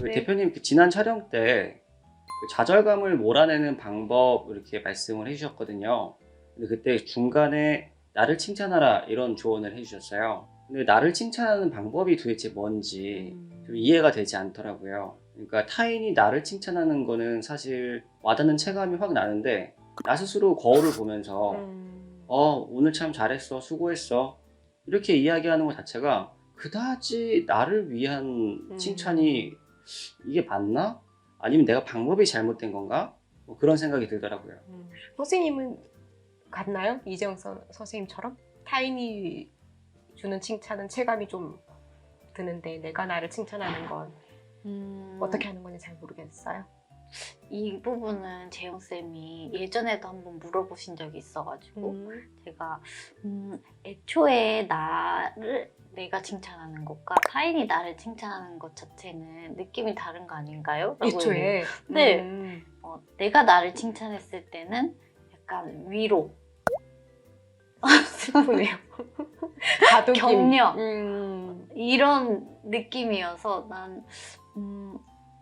그 대표님 그 지난 촬영 때 그 좌절감을 몰아내는 방법 이렇게 말씀을 해주셨거든요. 근데 그때 중간에 나를 칭찬하라 이런 조언을 해주셨어요. 근데 나를 칭찬하는 방법이 도대체 뭔지 좀 이해가 되지 않더라고요. 그러니까 타인이 나를 칭찬하는 거는 사실 와닿는 체감이 확 나는데 나 스스로 거울을 보면서 오늘 참 잘했어, 수고했어 이렇게 이야기하는 것 자체가 그다지 나를 위한 칭찬이 이게 맞나? 아니면 내가 방법이 잘못된 건가? 뭐 그런 생각이 들더라고요. 선생님은 같나요? 이재영 선생님처럼? 타인이 주는 칭찬은 체감이 좀 드는데 내가 나를 칭찬하는 건 어떻게 하는 건지 잘 모르겠어요. 이 부분은 재영쌤이 예전에도 한번 물어보신 적이 있어가지고 제가 애초에 나를 내가 칭찬하는 것과 타인이 나를 칭찬하는 것 자체는 느낌이 다른 거 아닌가요? 라고 애초에? 네. 내가 나를 칭찬했을 때는 약간 위로 슬프네요. 가독임. 격려 이런 느낌이어서 난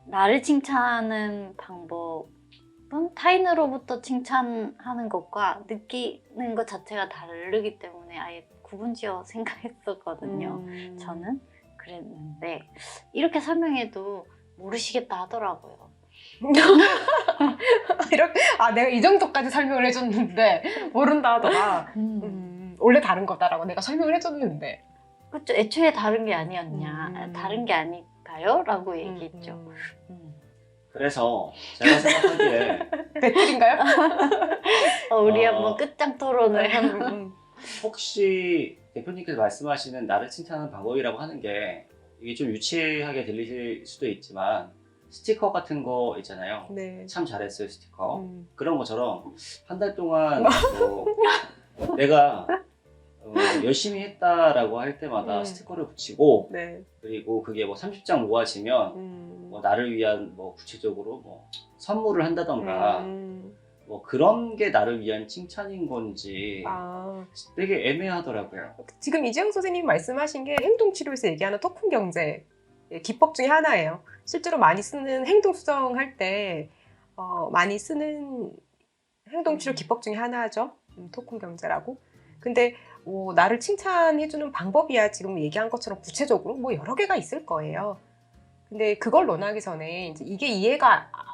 나를 칭찬하는 방법은 타인으로부터 칭찬하는 것과 느끼는 것 자체가 다르기 때문에 아예 구분지어 생각했었거든요. 저는 그랬는데 이렇게 설명해도 모르시겠다 하더라고요. 내가 이 정도까지 설명을 해줬는데 모른다 하더라. 원래 다른 거다라고 내가 설명을 해줬는데. 그렇죠. 애초에 다른 게 아니었냐. 다른 게 아닐까요? 라고 얘기했죠. 그래서 제가 생각하기에 배틀인가요? 우리 한번 끝장 토론을. 혹시 대표님께서 말씀하시는 나를 칭찬하는 방법이라고 하는 게 이게 좀 유치하게 들리실 수도 있지만 스티커 같은 거 있잖아요. 네. 참 잘했어요 스티커. 그런 것처럼 한 달 동안 뭐 내가 열심히 했다라고 할 때마다 스티커를 붙이고 네. 그리고 그게 뭐 30장 모아지면 뭐 나를 위한 뭐 구체적으로 뭐 선물을 한다던가 뭐 그런 게 나를 위한 칭찬인 건지 되게 애매하더라고요. 지금 이재영 선생님이 말씀하신 게 행동치료에서 얘기하는 토큰 경제 기법 중에 하나예요. 실제로 많이 쓰는 행동 수정할 때 많이 쓰는 행동치료 기법 중에 하나죠. 토큰 경제라고. 근데 나를 칭찬해주는 방법이야 지금 얘기한 것처럼 구체적으로 뭐 여러 개가 있을 거예요. 근데 그걸 논하기 전에 이제 이게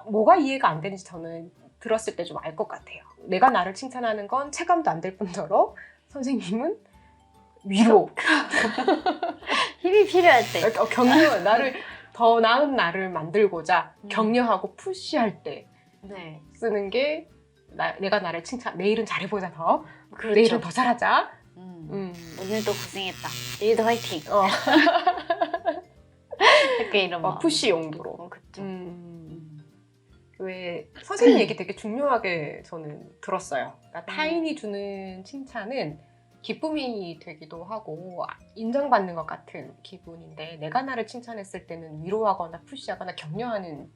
뭐가 이해가 안 되는지 저는 들었을 때 좀 알 것 같아요. 내가 나를 칭찬하는 건 체감도 안 될 뿐더러 선생님은 위로 힘이 필요할 때 격려 나를 더 나은 나를 만들고자 격려하고 푸시할 때 네. 쓰는 게 내가 나를 칭찬 내일은 잘해보자 더 그렇죠. 내일은 더 잘하자 오늘도 고생했다 내일도 화이팅 이렇게 이런 거 푸시 용도로 그쵸. 왜 선생님 얘기 되게 중요하게 저는 들었어요. 그러니까 타인이 주는 칭찬은 기쁨이 되기도 하고 인정받는 것 같은 기분인데 내가 나를 칭찬했을 때는 위로하거나 푸시하거나 격려하는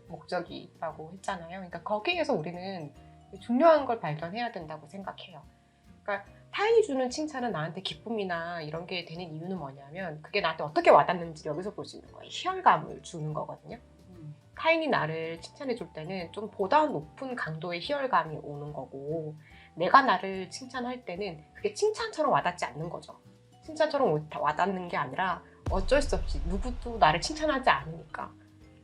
목적이 있다고 했잖아요. 그러니까 거기에서 우리는 중요한 걸 발견해야 된다고 생각해요. 그러니까 타인이 주는 칭찬은 나한테 기쁨이나 이런 게 되는 이유는 뭐냐면 그게 나한테 어떻게 와닿는지 여기서 볼 수 있는 거예요. 희열감을 주는 거거든요. 타인이 나를 칭찬해 줄 때는 좀 보다 높은 강도의 희열감이 오는 거고 내가 나를 칭찬할 때는 그게 칭찬처럼 와닿지 않는 거죠. 칭찬처럼 와닿는 게 아니라 어쩔 수 없이 누구도 나를 칭찬하지 않으니까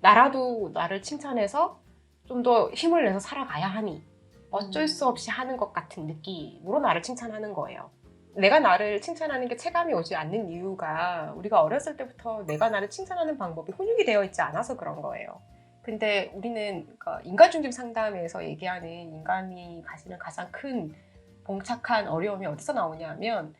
나라도 나를 칭찬해서 좀 더 힘을 내서 살아가야 하니 어쩔 수 없이 하는 것 같은 느낌으로 나를 칭찬하는 거예요. 내가 나를 칭찬하는 게 체감이 오지 않는 이유가 우리가 어렸을 때부터 내가 나를 칭찬하는 방법이 훈육이 되어 있지 않아서 그런 거예요. 근데 우리는 인간중심 상담에서 얘기하는 인간이 가지는 가장 큰 봉착한 어려움이 어디서 나오냐면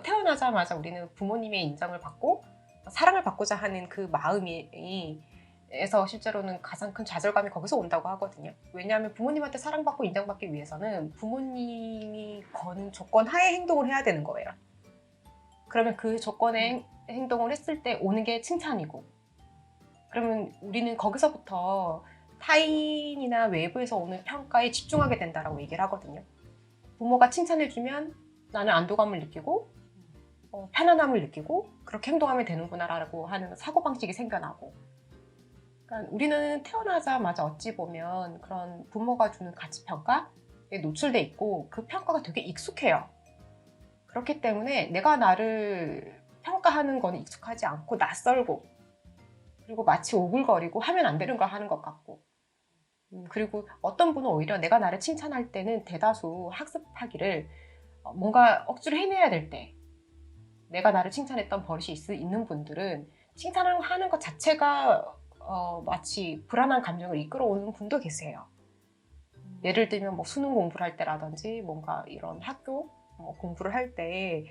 태어나자마자 우리는 부모님의 인정을 받고 사랑을 받고자 하는 그 마음에서 실제로는 가장 큰 좌절감이 거기서 온다고 하거든요. 왜냐하면 부모님한테 사랑받고 인정받기 위해서는 부모님이 거는 조건 하에 행동을 해야 되는 거예요. 그러면 그 조건의 행동을 했을 때 오는 게 칭찬이고 그러면 우리는 거기서부터 타인이나 외부에서 오는 평가에 집중하게 된다라고 얘기를 하거든요. 부모가 칭찬해주면 나는 안도감을 느끼고 편안함을 느끼고 그렇게 행동하면 되는구나라고 하는 사고방식이 생겨나고 그러니까 우리는 태어나자마자 어찌 보면 그런 부모가 주는 가치평가에 노출돼 있고 그 평가가 되게 익숙해요. 그렇기 때문에 내가 나를 평가하는 거는 익숙하지 않고 낯설고 그리고 마치 오글거리고 하면 안 되는 걸 하는 것 같고 그리고 어떤 분은 오히려 내가 나를 칭찬할 때는 대다수 학습하기를 뭔가 억지로 해내야 될 때 내가 나를 칭찬했던 버릇이 있는 분들은 칭찬을 하는 것 자체가 마치 불안한 감정을 이끌어오는 분도 계세요. 예를 들면 뭐 수능 공부를 할 때라든지 뭔가 이런 학교 공부를 할 때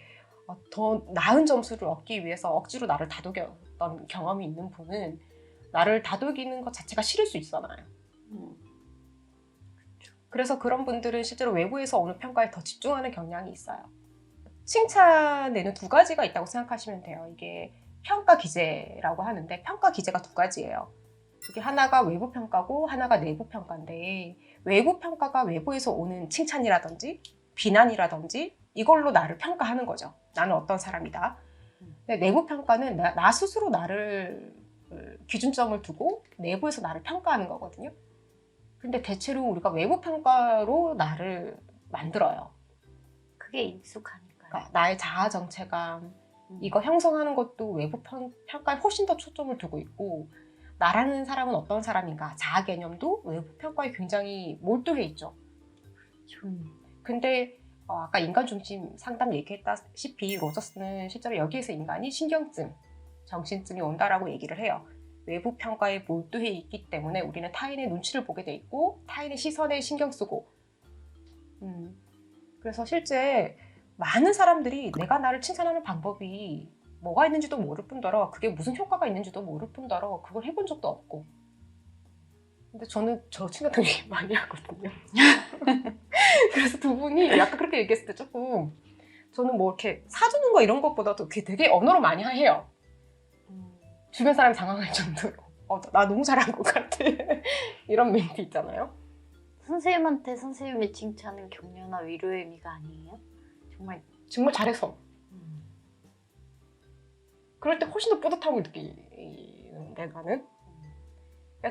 더 나은 점수를 얻기 위해서 억지로 나를 다독였던 경험이 있는 분은 나를 다독이는 것 자체가 싫을 수 있잖아요. 그래서 그런 분들은 실제로 외부에서 오는 평가에 더 집중하는 경향이 있어요. 칭찬에는 두 가지가 있다고 생각하시면 돼요. 이게 평가 기제라고 하는데 평가 기제가 두 가지예요. 이게 하나가 외부 평가고 하나가 내부 평가인데 외부 평가가 외부에서 오는 칭찬이라든지 비난이라든지 이걸로 나를 평가하는 거죠. 나는 어떤 사람이다. 근데 내부 평가는 나 스스로 나를 기준점을 두고 내부에서 나를 평가하는 거거든요. 근데 대체로 우리가 외부 평가로 나를 만들어요. 그게 익숙하니까요. 그러니까 나의 자아 정체감 이거 형성하는 것도 외부 평가에 훨씬 더 초점을 두고 있고 나라는 사람은 어떤 사람인가 자아 개념도 외부 평가에 굉장히 몰두해 있죠. 근데 아까 인간 중심 상담 얘기했다시피 로저스는 실제로 여기에서 인간이 신경증, 정신증이 온다라고 얘기를 해요. 외부 평가에 몰두해 있기 때문에 우리는 타인의 눈치를 보게 돼 있고 타인의 시선에 신경 쓰고 그래서 실제 많은 사람들이 내가 나를 칭찬하는 방법이 뭐가 있는지도 모를 뿐더러 그게 무슨 효과가 있는지도 모를 뿐더러 그걸 해본 적도 없고 근데 저는 저 친구들 얘기 많이 하거든요. 그래서 두 분이 약간 그렇게 얘기했을 때 조금 저는 뭐 이렇게 사주는 거 이런 것보다도 그게 되게 언어로 많이 해요. 주변 사람이 당황할 정도로 나 너무 잘한 것 같아. 이런 멘트 있잖아요. 선생님한테 선생님의 칭찬은 격려나 위로의 의미가 아니에요? 정말 잘해서 그럴 때 훨씬 더 뿌듯함을 느끼는데 나는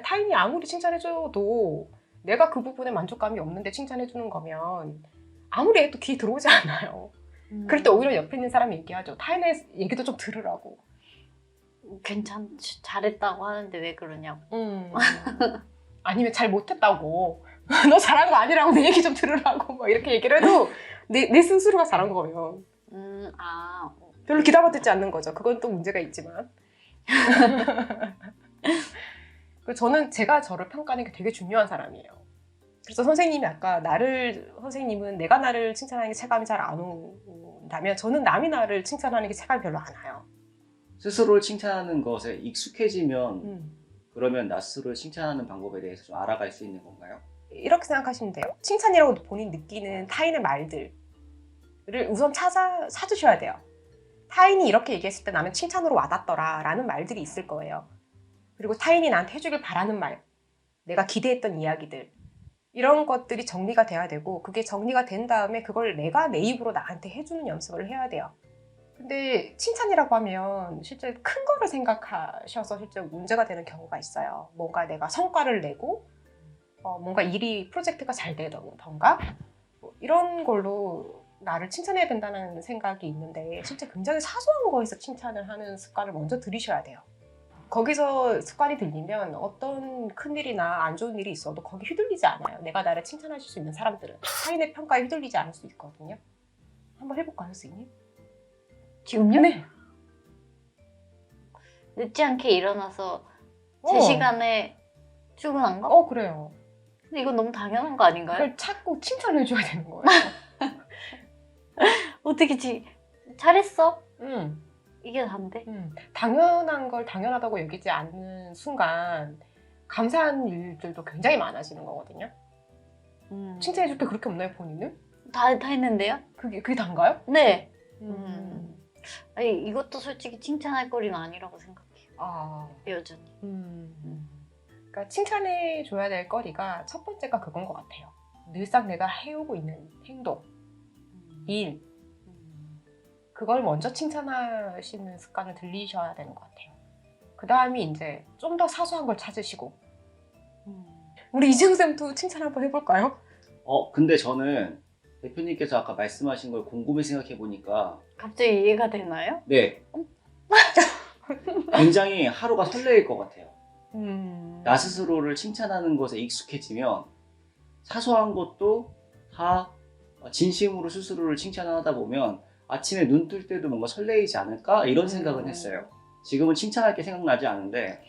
타인이 아무리 칭찬해줘도 내가 그 부분에 만족감이 없는데 칭찬해주는 거면 아무리 해도 귀에 들어오지 않아요. 그럴 때 오히려 옆에 있는 사람이 얘기하죠. 타인의 얘기도 좀 들으라고. 잘했다고 하는데 왜 그러냐고. 아니면 잘 못했다고. 너 잘한 거 아니라고 내 얘기 좀 들으라고 막 이렇게 얘기를 해도 내 스스로가 잘한 거예요. 별로 귀담아 듣지 않는 거죠. 그건 또 문제가 있지만. 저는 제가 저를 평가하는 게 되게 중요한 사람이에요. 그래서 선생님이 아까 선생님은 내가 나를 칭찬하는 게 체감이 잘 안 온다면 저는 남이 나를 칭찬하는 게 체감이 별로 안 와요. 스스로를 칭찬하는 것에 익숙해지면 그러면 나 스스로를 칭찬하는 방법에 대해서 좀 알아갈 수 있는 건가요? 이렇게 생각하시면 돼요. 칭찬이라고 본인 느끼는 타인의 말들을 우선 찾으셔야 돼요. 타인이 이렇게 얘기했을 때 나는 칭찬으로 와닿더라 라는 말들이 있을 거예요. 그리고 타인이 나한테 해주길 바라는 말, 내가 기대했던 이야기들 이런 것들이 정리가 돼야 되고 그게 정리가 된 다음에 그걸 내가 내 입으로 나한테 해주는 연습을 해야 돼요. 근데 칭찬이라고 하면 실제 큰 거를 생각하셔서 실제 문제가 되는 경우가 있어요. 뭔가 내가 성과를 내고 뭔가 프로젝트가 잘 되던가 이런 걸로 나를 칭찬해야 된다는 생각이 있는데 실제 굉장히 사소한 거에서 칭찬을 하는 습관을 먼저 들이셔야 돼요. 거기서 습관이 들리면 어떤 큰일이나 안 좋은 일이 있어도 거기 휘둘리지 않아요. 내가 나를 칭찬하실 수 있는 사람들은 타인의 평가에 휘둘리지 않을 수 있거든요. 한번 해볼까요, 선생님? 지금요? 네. 늦지 않게 일어나서 제 시간에 출근한 거? 그래요. 근데 이건 너무 당연한 거 아닌가요? 그걸 찾고 칭찬해줘야 되는 거예요. 어떻게 잘했어? 이게 다인데? 당연한 걸 당연하다고 여기지 않는 순간 감사한 일들도 굉장히 많아지는 거거든요. 칭찬해줄 게 그렇게 없나요, 본인은? 다 했는데요? 그게 단가요? 네. 아니, 이것도 솔직히 칭찬할 거리는 아니라고 생각해요. 여전히. 그러니까 칭찬해줘야 될 거리가 첫 번째가 그건 것 같아요. 늘상 내가 해오고 있는 행동, 일, 그걸 먼저 칭찬하시는 습관을 들이셔야 되는 것 같아요. 그 다음이 이제 좀 더 사소한 걸 찾으시고. 우리 이지영 쌤도 칭찬 한번 해볼까요? 근데 저는 대표님께서 아까 말씀하신 걸 곰곰이 생각해 보니까 갑자기 이해가 되나요? 네. 굉장히 하루가 설레일 것 같아요. 나 스스로를 칭찬하는 것에 익숙해지면 사소한 것도 다 진심으로 스스로를 칭찬하다 보면 아침에 눈 뜰 때도 뭔가 설레이지 않을까 이런 생각은 했어요. 지금은 칭찬할 게 생각나지 않은데